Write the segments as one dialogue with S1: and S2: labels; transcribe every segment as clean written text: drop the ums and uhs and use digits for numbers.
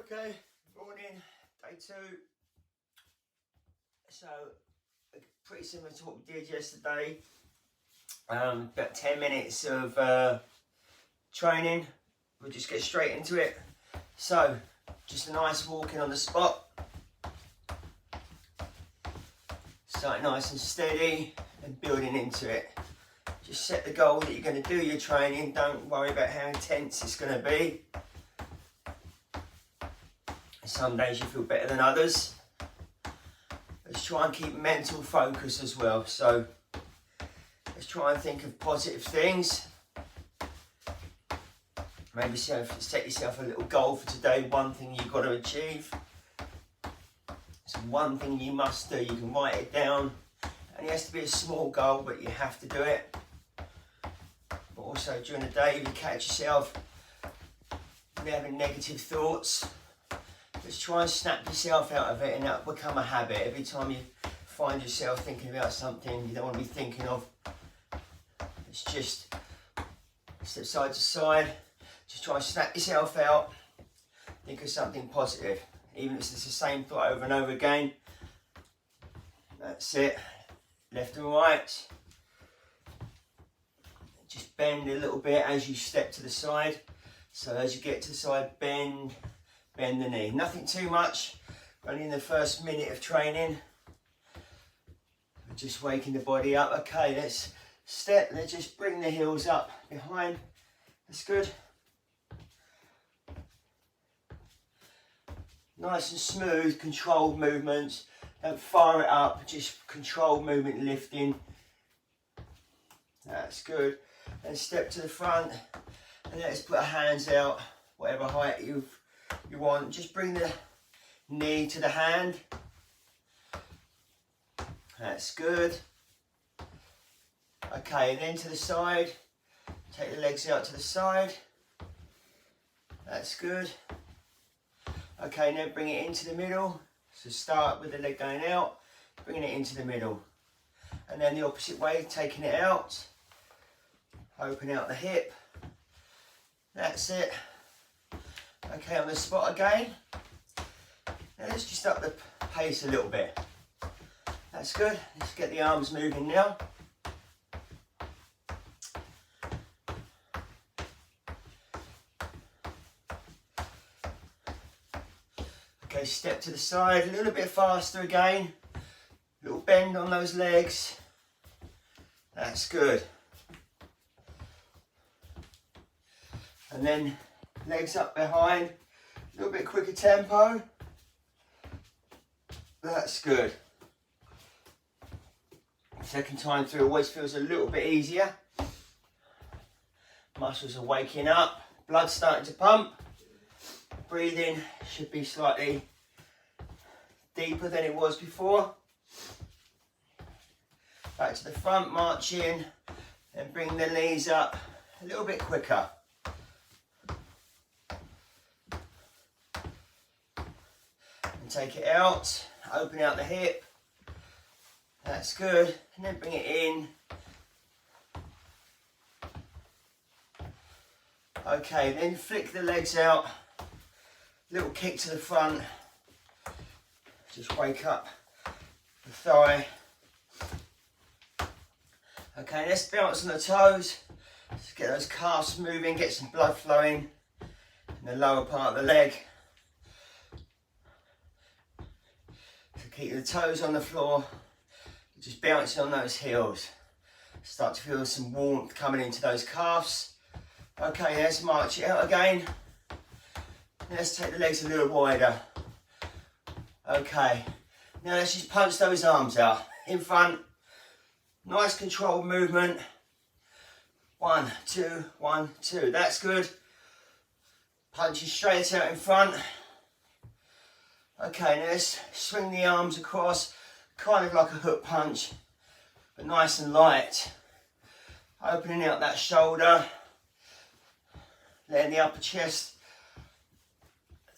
S1: Okay, morning, day 2. So, pretty similar to what we did yesterday. About 10 minutes of training. We'll just get straight into it. So, just a nice walking on the spot. Start nice and steady and building into it. Just set the goal that you're going to do your training. Don't worry about how intense it's going to be. Some days you feel better than others. Let's try and keep mental focus as well. So let's try and think of positive things. Maybe set yourself a little goal for today. One thing you've got to achieve. It's one thing you must do. You can write it down. And it has to be a small goal, but you have to do it. But also during the day, if you catch yourself having negative thoughts, let's try and snap yourself out of it, and that'll become a habit. Every time you find yourself thinking about something you don't want to be thinking of, it's just step side to side. Just try and snap yourself out. Think of something positive, even if it's the same thought over and over again. That's it. Left and right. Just bend a little bit as you step to the side. So as you get to the side, bend the knee. Nothing too much, only in the first minute of training. We're just waking the body up. Okay, let's step, let's just bring the heels up behind. That's good. Nice and smooth, controlled movements. Don't fire it up, just controlled movement, lifting. That's good. And step to the front, and let's put our hands out, whatever height you want. Just bring the knee to the hand. That's good. Okay, then to the side. Take the legs out to the side. That's good. Okay, now bring it into the middle. So start with the leg going out, bringing it into the middle. And then the opposite way, taking it out. Open out the hip. That's it. Okay, on the spot again. Now let's just up the pace a little bit. That's good. Let's get the arms moving now. Okay, step to the side, a little bit faster again. Little bend on those legs. That's good. And then legs up behind, a little bit quicker tempo. That's good. Second time through always feels a little bit easier. Muscles are waking up, blood starting to pump. Breathing should be slightly deeper than it was before. Back to the front, march in, and bring the knees up a little bit quicker. And take it out, open out the hip. That's good. And then bring it in. Okay, then flick the legs out. Little kick to the front. Just wake up the thigh. Okay, let's bounce on the toes. Let's get those calves moving, get some blood flowing in the lower part of the leg. So keep the toes on the floor. Just bouncing on those heels. Start to feel some warmth coming into those calves. Okay, let's march it out again. Let's take the legs a little wider. Okay, now let's just punch those arms out in front. Nice controlled movement. 1, 2, 1, 2. That's good. Punching straight out in front. Okay, now let's swing the arms across, kind of like a hook punch, but nice and light. Opening out that shoulder. Letting the upper chest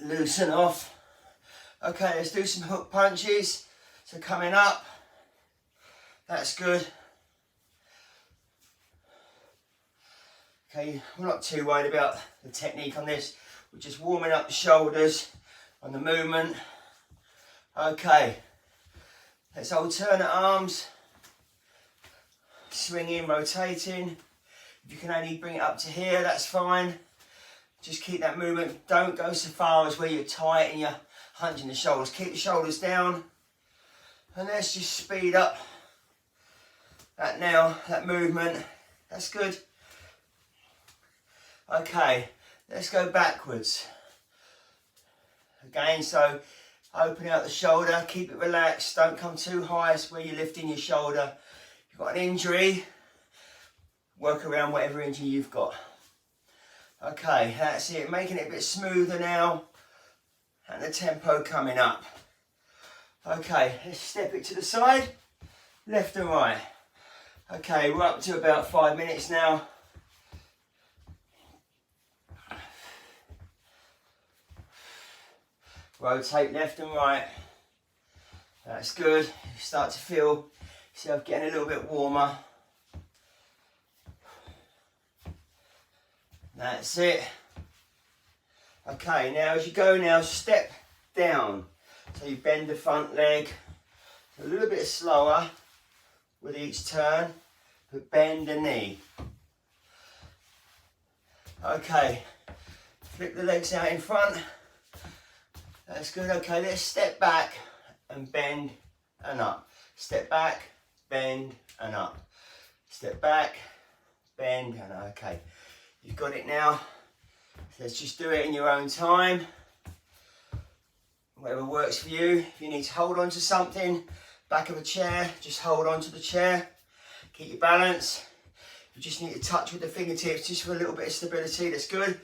S1: loosen off. Okay, let's do some hook punches. So coming up, that's good. Okay, we're not too worried about the technique on this. We're just warming up the shoulders, on the movement. Okay, let's alternate arms, swinging, rotating. If you can only bring it up to here, that's fine. Just keep that movement. Don't go so far as where you're tight and you're hunching the shoulders. Keep the shoulders down. And let's just speed up that now, that movement. That's good. Okay, let's go backwards. Again, so opening out the shoulder, keep it relaxed. Don't come too high, it's where you're lifting your shoulder. If you've got an injury, work around whatever injury you've got. Okay, that's it. Making it a bit smoother now. And the tempo coming up. Okay, let's step it to the side. Left and right. Okay, we're up to about 5 minutes now. Rotate left and right. That's good. You start to feel yourself getting a little bit warmer. That's it. Okay, now as you go now, step down. So you bend the front leg a little bit slower with each turn, but bend the knee. Okay, flip the legs out in front. That's good. Okay, let's step back and bend and up. Step back, bend and up. Step back, bend and up. Okay, you've got it now. So let's just do it in your own time. Whatever works for you. If you need to hold on to something, back of a chair, just hold on to the chair. Keep your balance. You just need to touch with the fingertips just for a little bit of stability. That's good.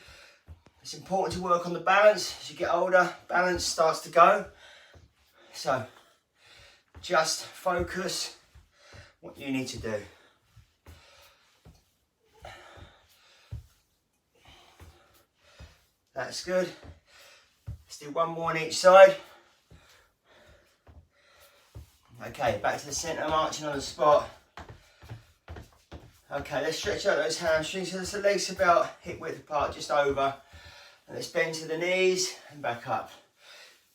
S1: It's important to work on the balance. As you get older, balance starts to go. So just focus what you need to do. That's good. Let's do one more on each side. Okay, back to the centre, marching on the spot. Okay, let's stretch out those hamstrings so the legs about hip width apart, just over. And let's bend to the knees and back up.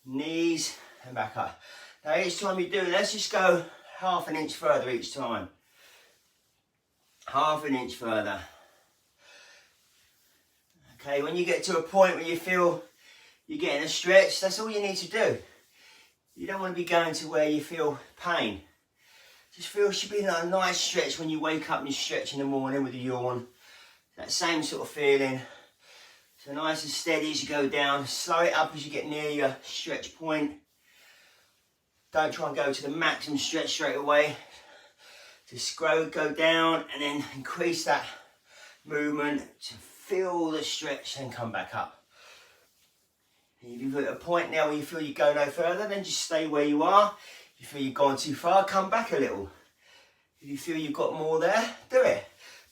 S1: Knees and back up. Now each time you do, let's just go half an inch further each time. Half an inch further. Okay, when you get to a point where you feel you're getting a stretch, that's all you need to do. You don't want to be going to where you feel pain. Just feel it should be a nice stretch when you wake up and you stretch in the morning with a yawn. That same sort of feeling. So nice and steady as you go down. Slow it up as you get near your stretch point. Don't try and go to the maximum stretch straight away. Just go down and then increase that movement to feel the stretch and come back up. If you've got a point now where you feel you go no further, then just stay where you are. If you feel you've gone too far, come back a little. If you feel you've got more there, do it.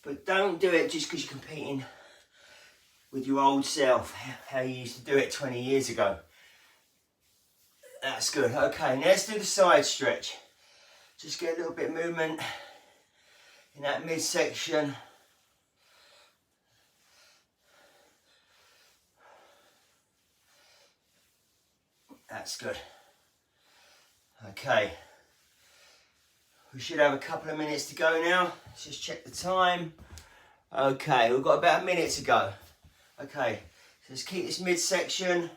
S1: But don't do it just because you're competing with your old self, how you used to do it 20 years ago. That's good. Okay, now let's do the side stretch. Just get a little bit of movement in that midsection. That's good. Okay. We should have a couple of minutes to go now. Let's just check the time. Okay, we've got about a minute to go. Okay, so let's keep this midsection.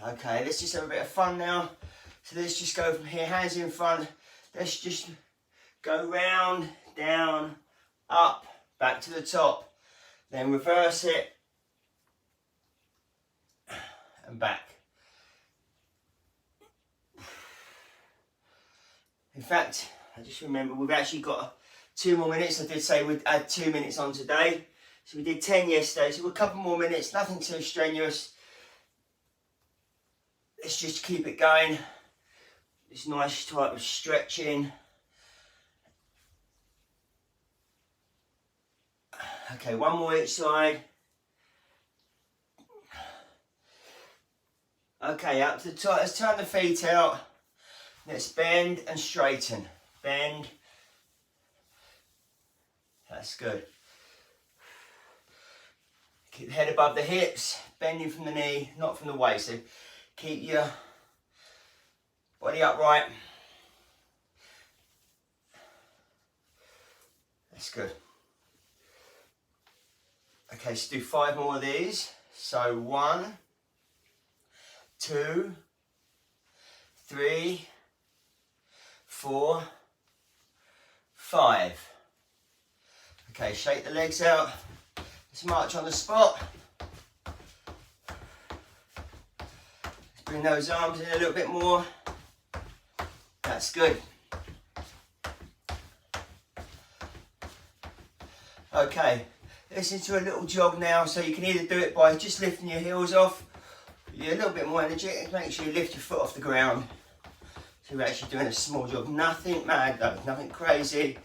S1: Okay, let's just have a bit of fun now. So let's just go from here, hands in front. Let's just go round, down, up, back to the top. Then reverse it. And back. In fact, I just remember we've actually got 2 more minutes. I did say we'd add 2 minutes on today. So we did 10 yesterday, so we're a couple more minutes, nothing too strenuous. Let's just keep it going. This nice type of stretching. Okay, one more each side. Okay, up to the top, let's turn the feet out. Let's bend and straighten. Bend. That's good. Keep the head above the hips, bending from the knee, not from the waist. So keep your body upright. That's good. Okay, let's do 5 more of these. So 1, 2, 3, 4, 5. Okay, shake the legs out. Let's march on the spot. Let's bring those arms in a little bit more. That's good. Okay, listen to a little jog now, so you can either do it by just lifting your heels off, you're a little bit more energetic, make sure you lift your foot off the ground. So we're actually doing a small jog, nothing mad though, nothing crazy.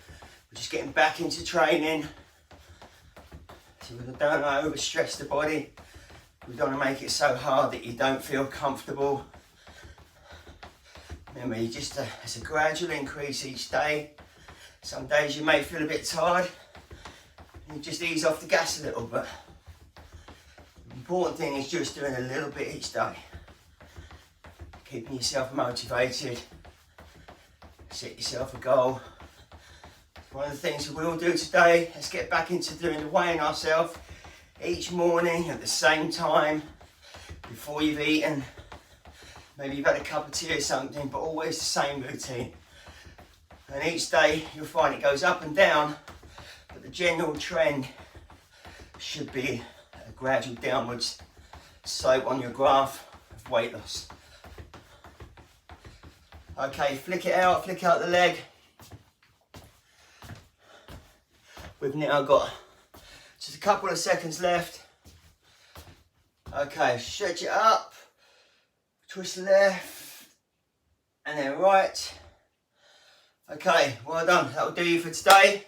S1: We're just getting back into training. So we don't want to overstress the body. We don't want to make it so hard that you don't feel comfortable. Remember, it's a gradual increase each day. Some days you may feel a bit tired. You just ease off the gas a little bit. The important thing is just doing a little bit each day. Keeping yourself motivated. Set yourself a goal. One of the things that we'll do today, let's get back into doing the weighing ourselves each morning at the same time before you've eaten. Maybe you've had a cup of tea or something, but always the same routine. And each day you'll find it goes up and down, but the general trend should be a gradual downwards slope on your graph of weight loss. Okay, flick out the leg. We've now got just a couple of seconds left. Okay, stretch it up, twist left, and then right. Okay, well done, that'll do you for today.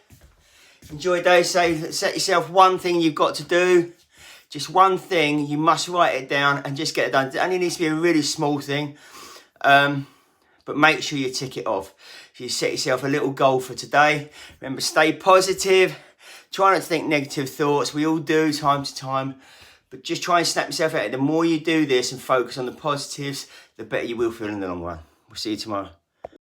S1: Enjoy your day, set yourself one thing you've got to do. Just one thing, you must write it down and just get it done. It only needs to be a really small thing, but make sure you tick it off. So you set yourself a little goal for today. Remember, stay positive. Try not to think negative thoughts. We all do time to time, but just try and snap yourself out. The more you do this and focus on the positives, the better you will feel in the long run. We'll see you tomorrow.